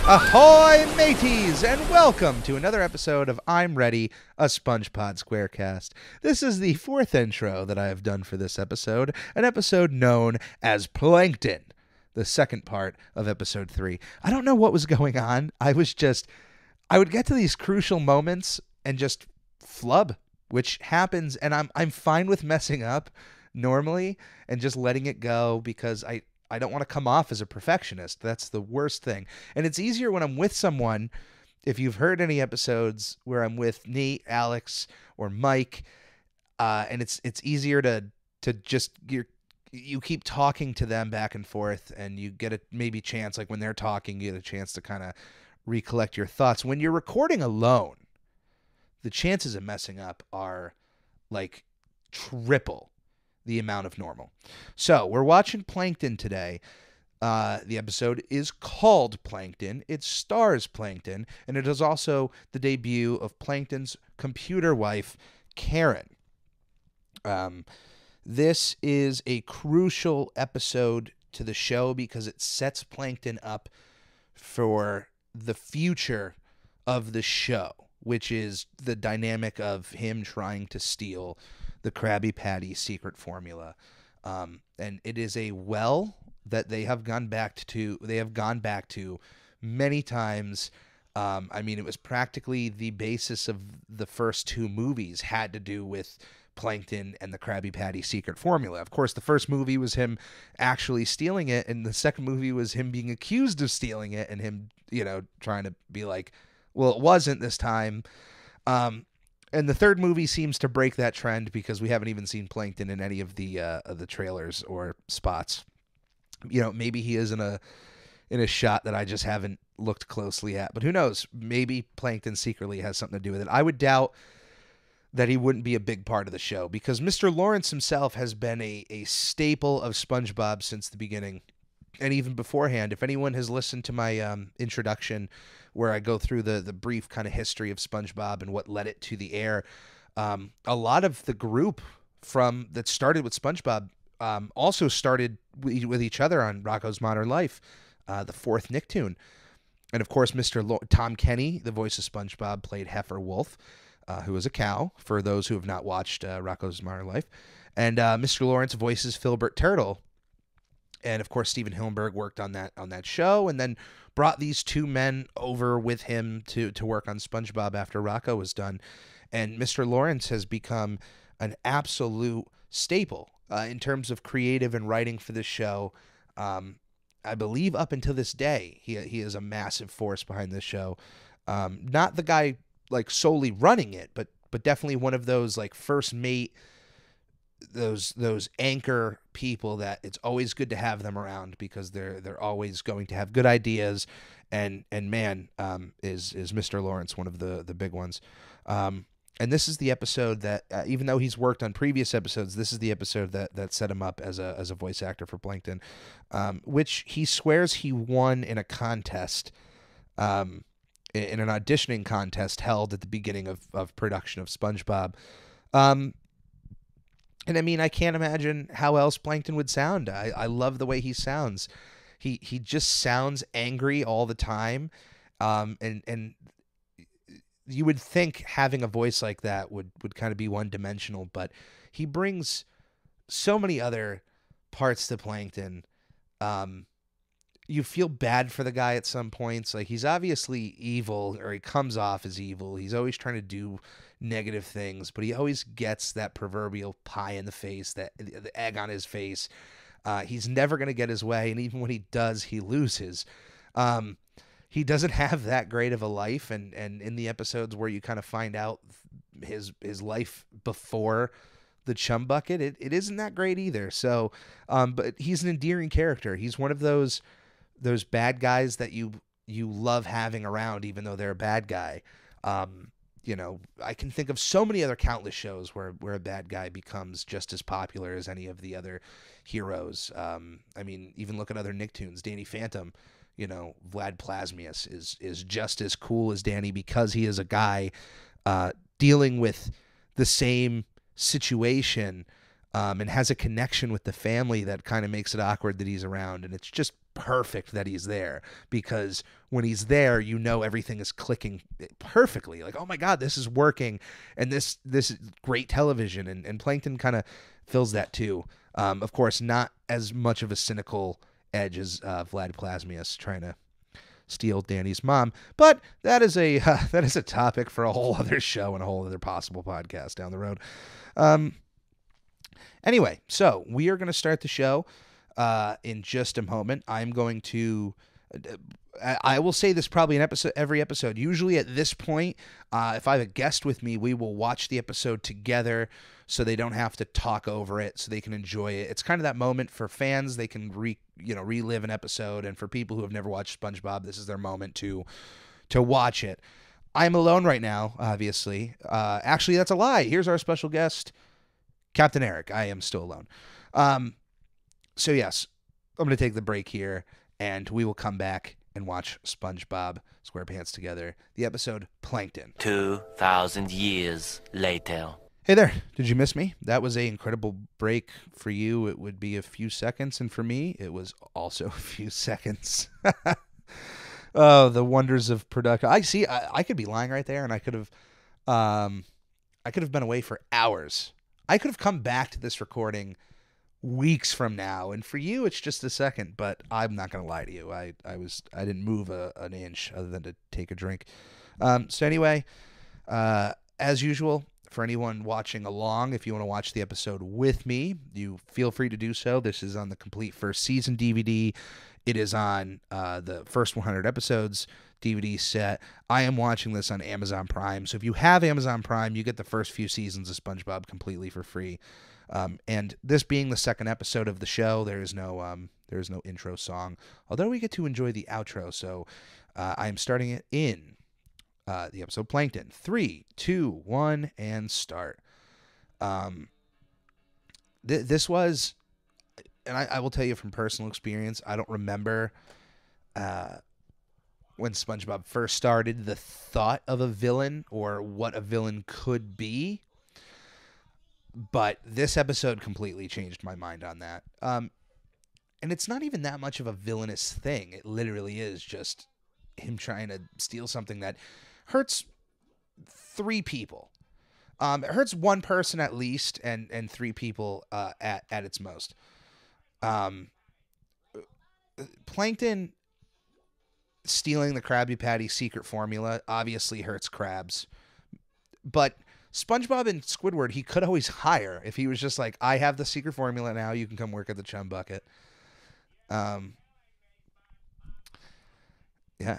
Ahoy, mateys, and welcome to another episode of I'm Ready, a SpongePod Squarecast. This is the fourth intro that I have done for this episode, an episode known as Plankton, the second part of episode 3. I don't know what was going on. I would get to these crucial moments and just flub, which happens, and I'm fine with messing up normally and just letting it go because I don't want to come off as a perfectionist. That's the worst thing. And it's easier when I'm with someone. If you've heard any episodes where I'm with Nate, Alex, or Mike, and it's easier to just you keep talking to them back and forth, and you get a maybe chance, like when they're talking, you get a chance to kind of recollect your thoughts. When you're recording alone, the chances of messing up are like triple the amount of normal. So we're watching Plankton today. The episode is called Plankton. It stars Plankton, and it is also the debut of Plankton's computer wife, Karen. This is a crucial episode to the show because it sets Plankton up for the future of the show, which is the dynamic of him trying to steal the Krabby Patty secret formula. And it is a well that they have gone back to many times. I mean, it was practically the basis of the first two movies had to do with Plankton and the Krabby Patty secret formula. Of course, the first movie was him actually stealing it, and the second movie was him being accused of stealing it and him, trying to be like, well, it wasn't this time. And the third movie seems to break that trend because we haven't even seen Plankton in any of the trailers or spots. Maybe he is in a shot that I just haven't looked closely at, but who knows? Maybe Plankton secretly has something to do with it. I would doubt that he wouldn't be a big part of the show because Mr. Lawrence himself has been a staple of SpongeBob since the beginning and even beforehand. If anyone has listened to my introduction where I go through the brief kind of history of SpongeBob and what led it to the air, a lot of the group that started with SpongeBob also started with each other on Rocko's Modern Life, the fourth Nicktoon. And of course, Tom Kenny, the voice of SpongeBob, played Heifer Wolf, who is a cow, for those who have not watched Rocko's Modern Life. And Mr. Lawrence voices Filbert Turtle. And of course, Steven Hillenburg worked on that show, and then brought these two men over with him to work on SpongeBob after Rocko was done. And Mr. Lawrence has become an absolute staple in terms of creative and writing for this show. I believe up until this day, he is a massive force behind this show. Not the guy like solely running it, but definitely one of those like first mate, those anchor people that it's always good to have them around because they're always going to have good ideas, and man, is Mr. Lawrence one of the big ones. And this is the episode that even though he's worked on previous episodes, this is the episode that set him up as a voice actor for Plankton, which he swears he won in a contest, in an auditioning contest held at the beginning of production of SpongeBob. And I mean, I can't imagine how else Plankton would sound. I love the way he sounds. He just sounds angry all the time. And you would think having a voice like that would kind of be one-dimensional, but he brings so many other parts to Plankton. You feel bad for the guy at some points. Like, he's obviously evil, or he comes off as evil. He's always trying to do negative things, but he always gets that proverbial pie in the face, the egg on his face. He's never going to get his way, and even when he does, he loses. He doesn't have that great of a life, and in the episodes where you kind of find out his life before the chum bucket, it isn't that great either. So, but he's an endearing character. He's one of those bad guys that you love having around, even though they're a bad guy. I can think of so many other countless shows where a bad guy becomes just as popular as any of the other heroes. I mean, even look at other Nicktoons. Danny Phantom, Vlad Plasmius is just as cool as Danny because he is a guy dealing with the same situation and has a connection with the family that kind of makes it awkward that he's around. And it's just perfect that he's there, because when he's there, you know everything is clicking perfectly. Like, oh my God, this is working, and this is great television. And Plankton kind of fills that too. Of course, not as much of a cynical edge as Vlad Plasmius trying to steal Danny's mom, but that is a topic for a whole other show and a whole other possible podcast down the road. Anyway, so we are going to start the show in just a moment. I'm going to, I will say this probably in every episode. Usually at this point, if I have a guest with me, we will watch the episode together so they don't have to talk over it, so they can enjoy it. It's kind of that moment for fans. They can relive an episode, and for people who have never watched SpongeBob, this is their moment to watch it. I'm alone right now, obviously. Actually, that's a lie. Here's our special guest, Captain Eric. I am still alone. So yes, I'm going to take the break here, and we will come back and watch SpongeBob SquarePants together. The episode Plankton. 2,000 years later. Hey there. Did you miss me? That was an incredible break. For you, it would be a few seconds, and for me, it was also a few seconds. Oh, the wonders of production. I could be lying right there, and I could have been away for hours. I could have come back to this recording weeks from now, and for you it's just a second, but I'm not gonna lie to you. I didn't move an inch other than to take a drink. So anyway, as usual, for anyone watching along, if you want to watch the episode with me, you feel free to do so. This is on the complete first season DVD. It is on the first 100 episodes DVD set. I am watching this on Amazon Prime. So if you have Amazon Prime, you get the first few seasons of SpongeBob completely for free. And this being the second episode of the show, there is no intro song, although we get to enjoy the outro. So I am starting it in the episode Plankton. 3, 2, 1, and start. This was, and I will tell you from personal experience, I don't remember when SpongeBob first started the thought of a villain or what a villain could be. But this episode completely changed my mind on that. And it's not even that much of a villainous thing. It literally is just him trying to steal something that hurts 3 people. It hurts 1 person at least, and 3 people at its most. Plankton stealing the Krabby Patty secret formula obviously hurts crabs. But SpongeBob and Squidward, he could always hire if he was just like, I have the secret formula now, you can come work at the Chum Bucket. Yeah.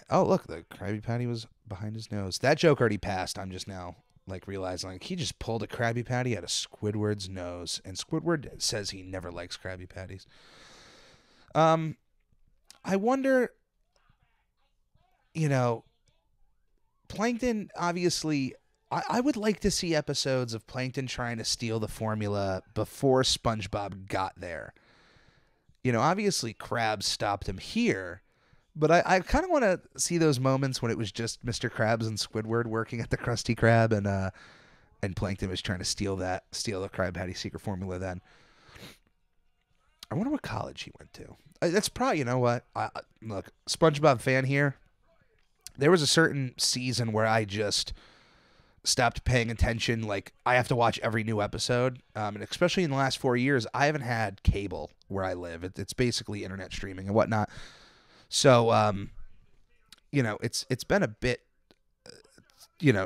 Oh, look, the Krabby Patty was behind his nose. That joke already passed. I'm just now like realizing like he just pulled a Krabby Patty out of Squidward's nose, and Squidward says he never likes Krabby Patties. I wonder, Plankton, obviously, I would like to see episodes of Plankton trying to steal the formula before SpongeBob got there. Obviously Krabs stopped him here, but I kind of want to see those moments when it was just Mr. Krabs and Squidward working at the Krusty Krab, and Plankton was trying to steal the Krabby Patty secret formula then. I wonder what college he went to. That's probably, you know what? Look, SpongeBob fan here. There was a certain season where I just stopped paying attention. Like, I have to watch every new episode. And especially in the last 4 years, I haven't had cable where I live. It's basically internet streaming and whatnot. So, it's been a bit,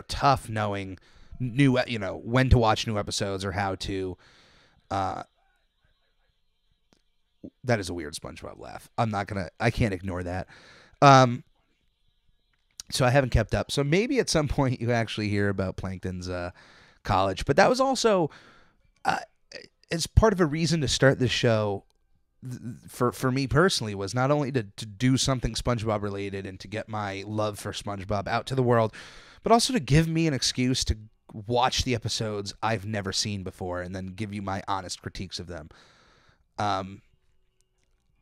tough knowing when to watch new episodes or how to. That is a weird SpongeBob laugh. I can't ignore that. So I haven't kept up. So maybe at some point you actually hear about Plankton's college. But that was also as part of a reason to start this show for me personally, was not only to do something SpongeBob related and to get my love for SpongeBob out to the world, but also to give me an excuse to watch the episodes I've never seen before and then give you my honest critiques of them.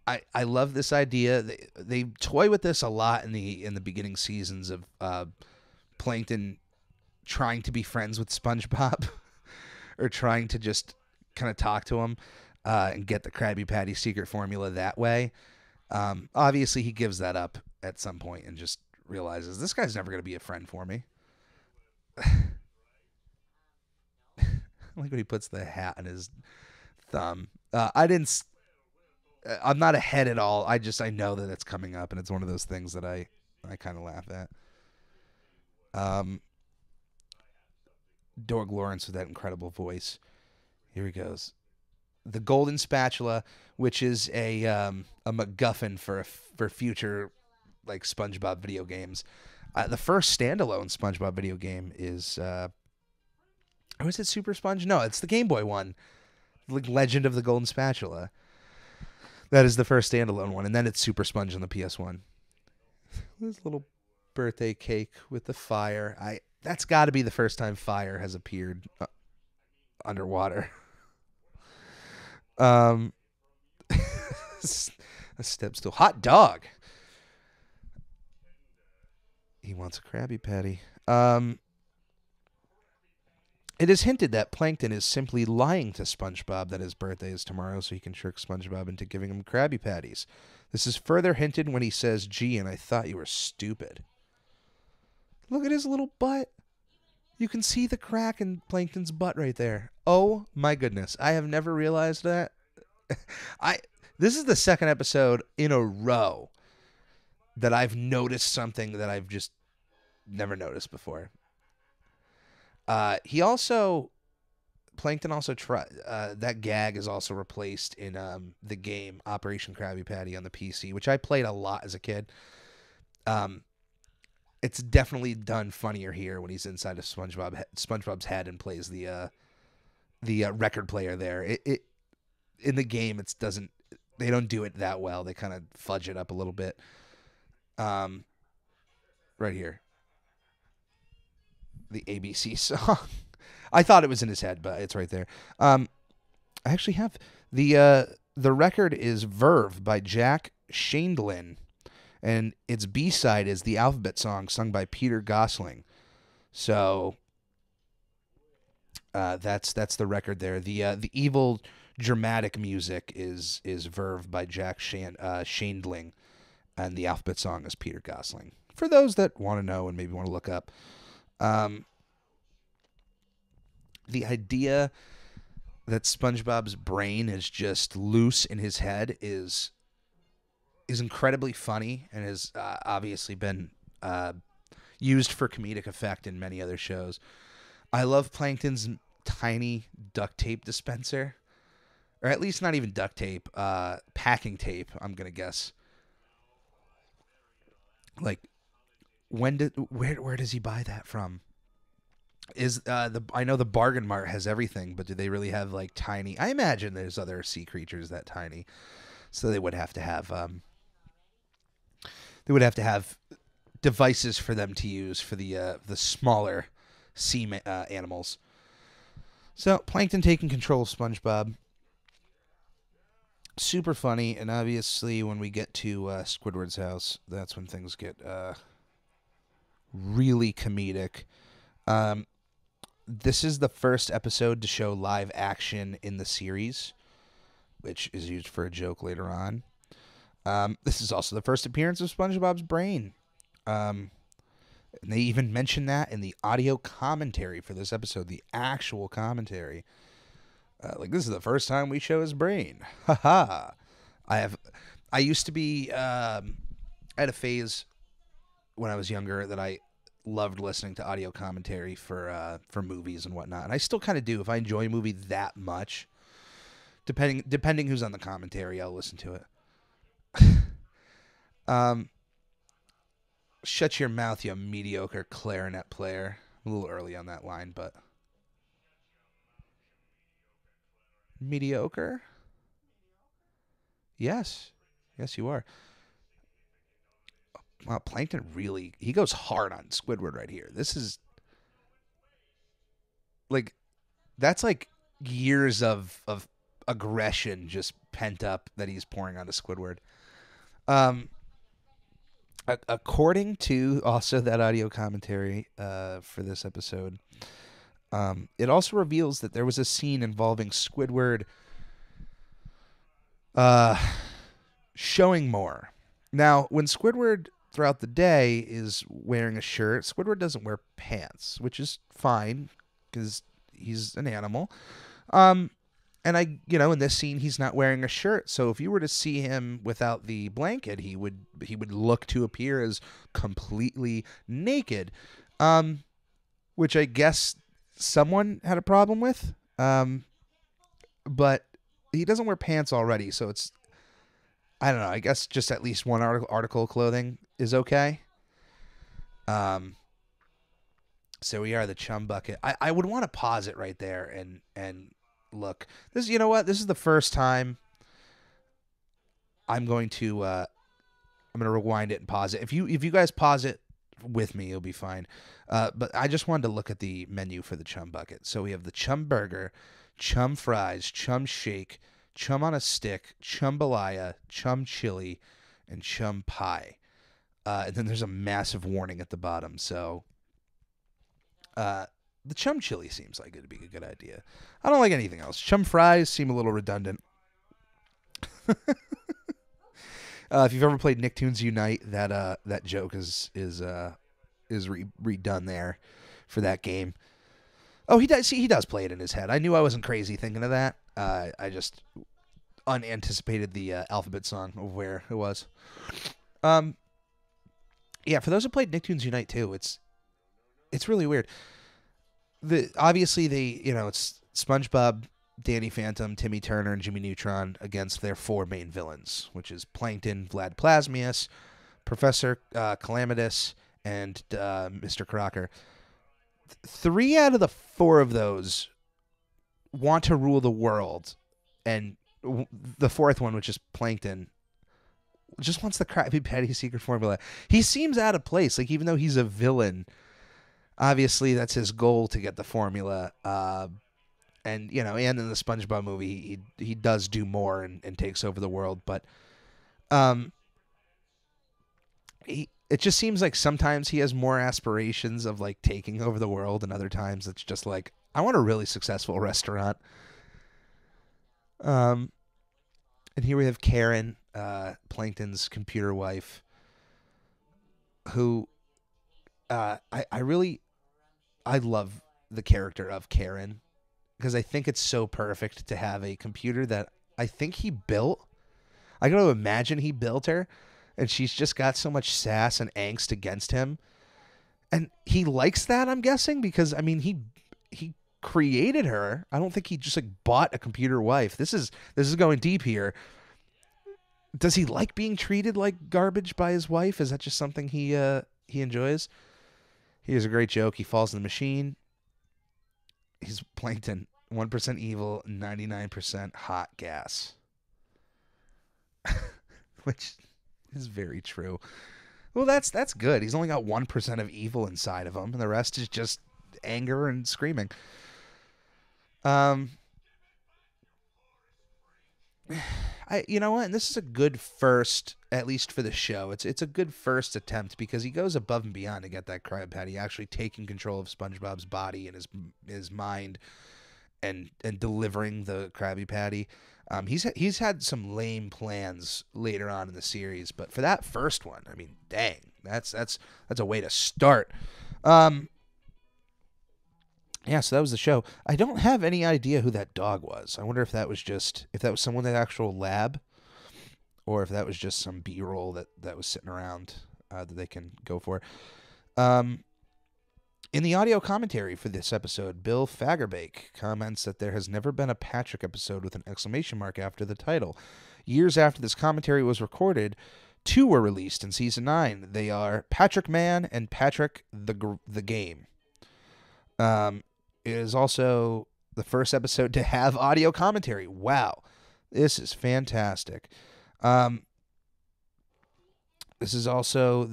I love this idea. They toy with this a lot in the beginning seasons of Plankton trying to be friends with SpongeBob or trying to just kind of talk to him and get the Krabby Patty secret formula that way. Obviously, he gives that up at some point and just realizes this guy's never going to be a friend for me. I like when he puts the hat on his thumb. I'm not ahead at all. I know that it's coming up, and it's one of those things that I kind of laugh at. Dorg Lawrence with that incredible voice. Here he goes. The Golden Spatula, which is a MacGuffin for future like SpongeBob video games. The first standalone SpongeBob video game is was it Super Sponge? No, it's the Game Boy one. Like Legend of the Golden Spatula. That is the first standalone one, and then it's Super Sponge on the PS1. This little birthday cake with the fire. That's got to be the first time fire has appeared underwater. A step stool. Hot dog. He wants a Krabby Patty. It is hinted that Plankton is simply lying to SpongeBob that his birthday is tomorrow so he can trick SpongeBob into giving him Krabby Patties. This is further hinted when he says, "Gee, and I thought you were stupid." Look at his little butt. You can see the crack in Plankton's butt right there. Oh my goodness. I have never realized that. This is the second episode in a row that I've noticed something that I've just never noticed before. Plankton also that gag is also replaced in the game Operation Krabby Patty on the PC, which I played a lot as a kid. It's definitely done funnier here when he's inside of SpongeBob's head and plays the record player there. It in the game they don't do it that well. They kind of fudge it up a little bit. Right here. The ABC song. I thought it was in his head, but it's right there. I actually have the record is Verve by Jack Shandlin, and its B-side is the Alphabet Song sung by Peter Gosling. So that's the record there. The evil dramatic music is Verve by Jack Shandling, and the Alphabet Song is Peter Gosling. For those that want to know and maybe want to look up. The idea that SpongeBob's brain is just loose in his head is incredibly funny and has obviously been used for comedic effect in many other shows. I love Plankton's tiny duct tape dispenser, or at least not even duct tape, packing tape, I'm gonna guess. Like, where does he buy that from? I know the Bargain Mart has everything, but do they really have like tiny? I imagine there's other sea creatures that tiny, so they would have to have devices for them to use for the smaller sea animals. So Plankton taking control of SpongeBob. Super funny, and obviously when we get to Squidward's house, that's when things get really comedic. This is the first episode to show live action in the series, which is used for a joke later on. This is also the first appearance of SpongeBob's brain. And they even mention that in the audio commentary for this episode, the actual commentary. This is the first time we show his brain. Haha. I used to be, I had a phase when I was younger that I loved listening to audio commentary for movies and whatnot, and I still kind of do. If I enjoy a movie that much, depending who's on the commentary, I'll listen to it. Shut your mouth, you mediocre clarinet player. A little early on that line, but mediocre. Yes, you are. Wow, Plankton he goes hard on Squidward right here. This is that's like years of aggression just pent up that he's pouring onto Squidward. According to also that audio commentary for this episode, It also reveals that there was a scene involving Squidward showing more. Now, when Squidward throughout the day is wearing a shirt, Squidward doesn't wear pants, which is fine because he's an animal. And in this scene, he's not wearing a shirt. So if you were to see him without the blanket, he would look to appear as completely naked, which I guess someone had a problem with. But he doesn't wear pants already, so it's, I don't know. I guess just at least one article of clothing is okay. So we are the chum bucket. I would want to pause it right there and look. This, you know what? This is the first time I'm going to rewind it and pause it. If you guys pause it with me, it'll be fine. But I just wanted to look at the menu for the chum bucket. So we have the chum burger, chum fries, chum shake, chum on a stick, chumbalaya, chum chili, and chum pie. And then there's a massive warning at the bottom. So the chum chili seems like it'd be a good idea. I don't like anything else. Chum fries seem a little redundant. If you've ever played Nicktoons Unite, that joke is redone there for that game. Oh, he does play it in his head. I knew I wasn't crazy thinking of that. I just unanticipated the alphabet song of where it was. Yeah, for those who played Nicktoons Unite too, it's really weird. Obviously it's SpongeBob, Danny Phantom, Timmy Turner, and Jimmy Neutron against their four main villains, which is Plankton, Vlad Plasmius, Professor Calamitous, and Mr. Crocker. 3 out of the 4 of those want to rule the world, and the fourth one, which is Plankton, just wants the Krabby Patty secret formula. He seems out of place. Like, even though he's a villain, obviously that's his goal to get the formula. And in the SpongeBob movie, he does do more and takes over the world. But it just seems like sometimes he has more aspirations of like taking over the world, and other times it's just like, I want a really successful restaurant. And here we have Karen, Plankton's computer wife, who I love the character of Karen, because I think it's so perfect to have a computer that I think he built. I got to imagine he built her, and she's just got so much sass and angst against him. And he likes that, I'm guessing, because, I mean, he created her. I don't think he just like bought a computer wife. This is going deep here. Does he like being treated like garbage by his wife? Is that just something he enjoys? Here's a great joke. He falls in the machine. He's Plankton. 1% evil, 99% hot gas. Which is very true. Well, that's good. He's only got 1% of evil inside of him, and the rest is just anger and screaming. You know what? And this is a good first, at least for the show. It's a good first attempt, because he goes above and beyond to get that Krabby Patty, actually taking control of SpongeBob's body and his mind, and delivering the Krabby Patty. He's had some lame plans later on in the series, but for that first one, I mean, dang, that's a way to start. Yeah, so that was the show. I don't have any idea who that dog was. I wonder if that was someone in the actual lab, or if that was just some B-roll that was sitting around that they can go for. In the audio commentary for this episode, Bill Fagerbakke comments that there has never been a Patrick episode with an exclamation mark after the title. Years after this commentary was recorded, 2 were released in Season 9. They are Patrick Man and Patrick the Game. It is also the first episode to have audio commentary. Wow. This is fantastic. This is also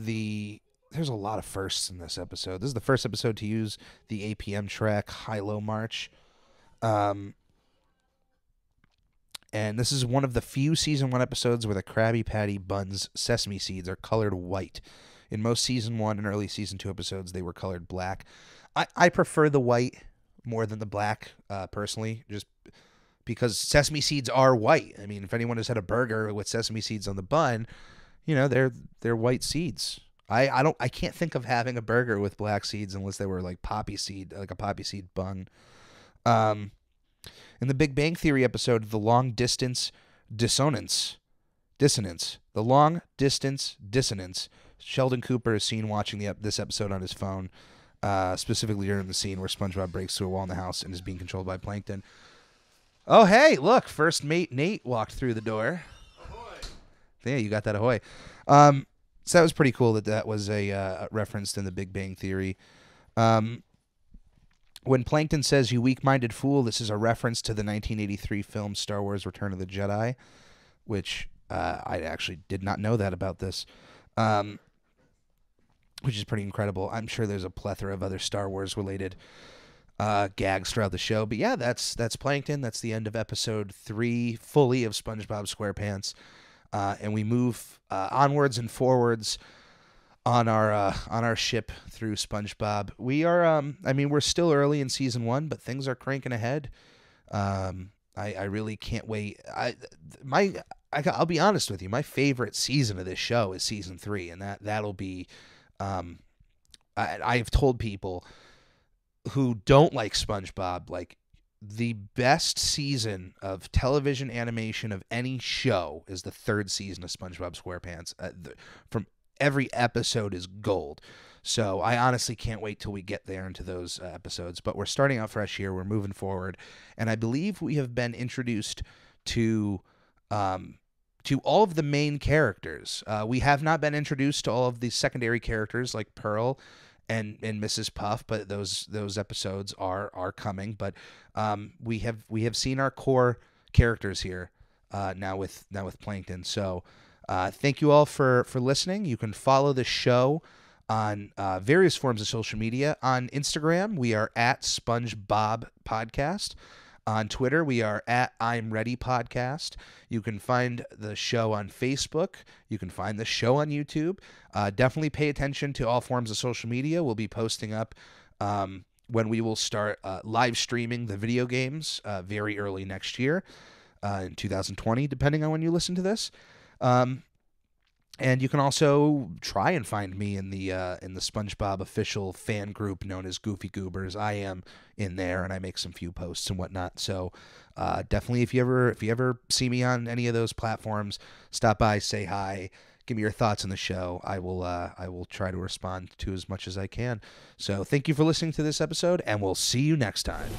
there's a lot of firsts in this episode. This is the first episode to use the APM track High-Low March. And this is one of the few Season 1 episodes where the Krabby Patty Bun's sesame seeds are colored white. In most Season 1 and early Season 2 episodes, they were colored black. I prefer the white more than the black, personally, just because sesame seeds are white. I mean, if anyone has had a burger with sesame seeds on the bun, they're white seeds. I can't think of having a burger with black seeds unless they were like poppy seed, like a poppy seed bun. Um, in the Big Bang Theory episode, the long distance dissonance, the long distance dissonance. Sheldon Cooper is seen watching this episode on his phone, specifically during the scene where SpongeBob breaks through a wall in the house and is being controlled by Plankton. Oh, hey, look, first mate Nate walked through the door. Ahoy! Yeah, you got that ahoy. So that was pretty cool that was a reference in the Big Bang Theory. When Plankton says, "You weak-minded fool," this is a reference to the 1983 film Star Wars Return of the Jedi, which I actually did not know that about this, which is pretty incredible. I'm sure there's a plethora of other Star Wars-related gags throughout the show. But yeah, that's Plankton. That's the end of episode 3 fully of SpongeBob SquarePants. And we move onwards and forwards on our ship through SpongeBob. We are, we're still early in season 1, but things are cranking ahead. I really can't wait. I'll be honest with you. My favorite season of this show is season 3, and that'll be. I've told people who don't like SpongeBob, like, the best season of television animation of any show is the 3rd season of SpongeBob SquarePants. From every episode is gold. So I honestly can't wait till we get there into those episodes. But we're starting out fresh here. We're moving forward, and I believe we have been introduced to all of the main characters. We have not been introduced to all of the secondary characters like Pearl and Mrs. Puff, but those episodes are coming. But we have seen our core characters here now with Plankton. So thank you all for listening. You can follow the show on various forms of social media. On Instagram, we are at SpongeBob Podcast. On Twitter, we are at I'm Ready Podcast. You can find the show on Facebook. You can find the show on YouTube. Definitely pay attention to all forms of social media. We'll be posting up when we will start live streaming the video games very early next year, in 2020, depending on when you listen to this. And you can also try and find me in the SpongeBob official fan group known as Goofy Goobers. I am in there, and I make some few posts and whatnot. So definitely, if you ever see me on any of those platforms, stop by, say hi, give me your thoughts on the show. I will try to respond to as much as I can. So thank you for listening to this episode, and we'll see you next time.